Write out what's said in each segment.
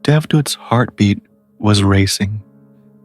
Devdut's heartbeat was racing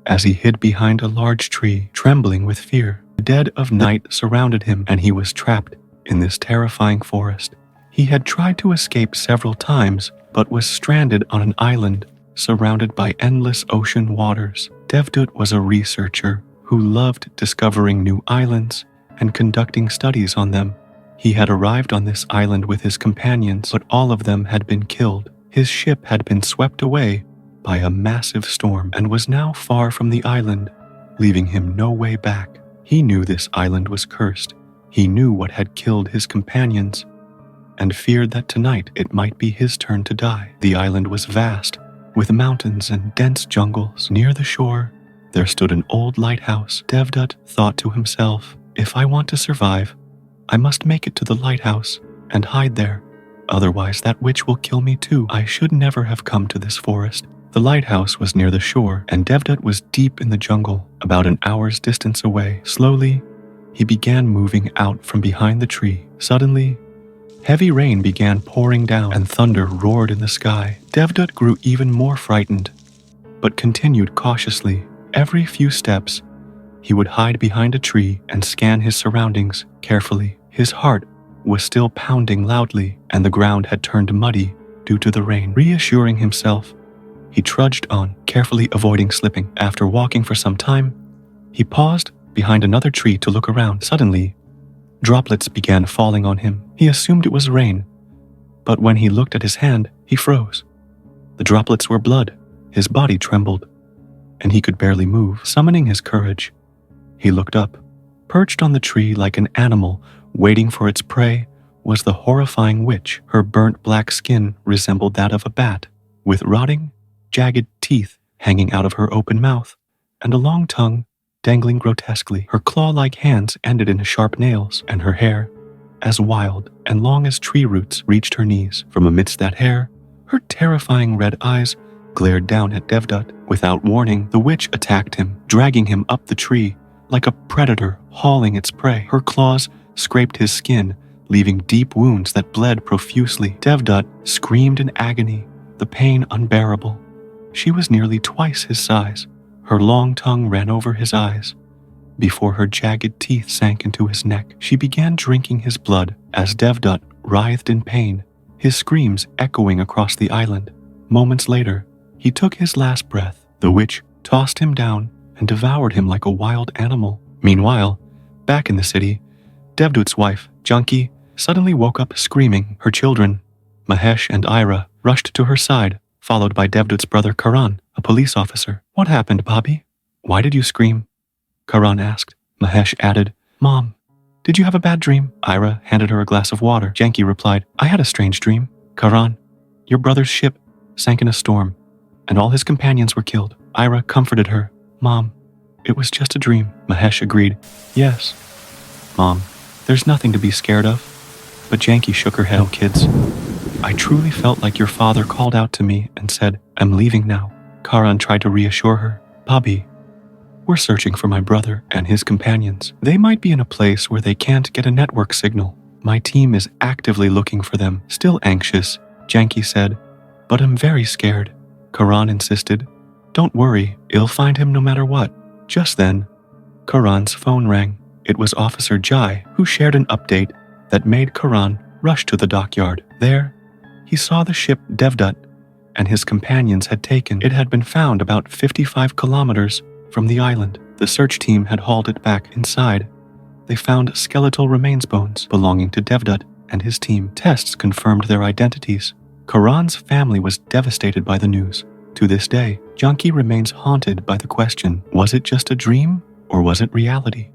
as he hid behind a large tree, trembling with fear. The dead of night surrounded him, and he was trapped in this terrifying forest. He had tried to escape several times, but was stranded on an island surrounded by endless ocean waters. Devdut was a researcher who loved discovering new islands and conducting studies on them. He had arrived on this island with his companions, but all of them had been killed. His ship had been swept away by a massive storm and was now far from the island, leaving him no way back. He knew this island was cursed. He knew what had killed his companions and feared that tonight it might be his turn to die. The island was vast, with mountains and dense jungles. Near the shore, there stood an old lighthouse. Devdut thought to himself, "If I want to survive, I must make it to the lighthouse and hide there. Otherwise, that witch will kill me too. I should never have come to this forest." The lighthouse was near the shore, and Devdut was deep in the jungle, about an hour's distance away. Slowly, he began moving out from behind the tree. Suddenly, heavy rain began pouring down, and thunder roared in the sky. Devdut grew even more frightened, but continued cautiously. Every few steps, he would hide behind a tree and scan his surroundings carefully. His heart was still pounding loudly, and the ground had turned muddy due to the rain. Reassuring himself, he trudged on, carefully avoiding slipping. After walking for some time, he paused behind another tree to look around. Suddenly, droplets began falling on him. He assumed it was rain, but when he looked at his hand, he froze. The droplets were blood. His body trembled, and he could barely move. Summoning his courage, he looked up. Perched on the tree like an animal waiting for its prey was the horrifying witch. Her burnt black skin resembled that of a bat, with rotting, jagged teeth hanging out of her open mouth, and a long tongue dangling grotesquely. Her claw-like hands ended in sharp nails, and her hair, as wild and long as tree roots, reached her knees. From amidst that hair, her terrifying red eyes glared down at Devdut. Without warning, the witch attacked him, dragging him up the tree like a predator hauling its prey. Her claws scraped his skin, leaving deep wounds that bled profusely. Devdut screamed in agony, the pain unbearable. She was nearly twice his size. Her long tongue ran over his eyes. Before her jagged teeth sank into his neck, she began drinking his blood as Devdut writhed in pain, his screams echoing across the island. Moments later, he took his last breath. The witch tossed him down and devoured him like a wild animal. Meanwhile, back in the city, Devdut's wife, Janki, suddenly woke up screaming. Her children, Mahesh and Ira, rushed to her side, followed by Devdut's brother Karan, a police officer. "What happened, Bobby? Why did you scream?" Karan asked. Mahesh added, "Mom, did you have a bad dream?" Ira handed her a glass of water. Janki replied, "I had a strange dream. Karan, your brother's ship sank in a storm, and all his companions were killed." Ira comforted her. "Mom, it was just a dream." Mahesh agreed. "Yes, Mom, there's nothing to be scared of." But Janki shook her head. "No, kids. I truly felt like your father called out to me and said, 'I'm leaving now.'" Karan tried to reassure her. "Bobby, we're searching for my brother and his companions. They might be in a place where they can't get a network signal. My team is actively looking for them." Still anxious, Janki said, "But I'm very scared." Karan insisted, "Don't worry, you'll find him no matter what." Just then, Karan's phone rang. It was Officer Jai, who shared an update that made Karan rush to the dockyard. There, he saw the ship Devdut and his companions had taken. It had been found about 55 kilometers from the island. The search team had hauled it back. Inside, they found skeletal remains bones belonging to Devdut and his team. Tests confirmed their identities. Karan's family was devastated by the news. To this day, Janki remains haunted by the question, was it just a dream or was it reality?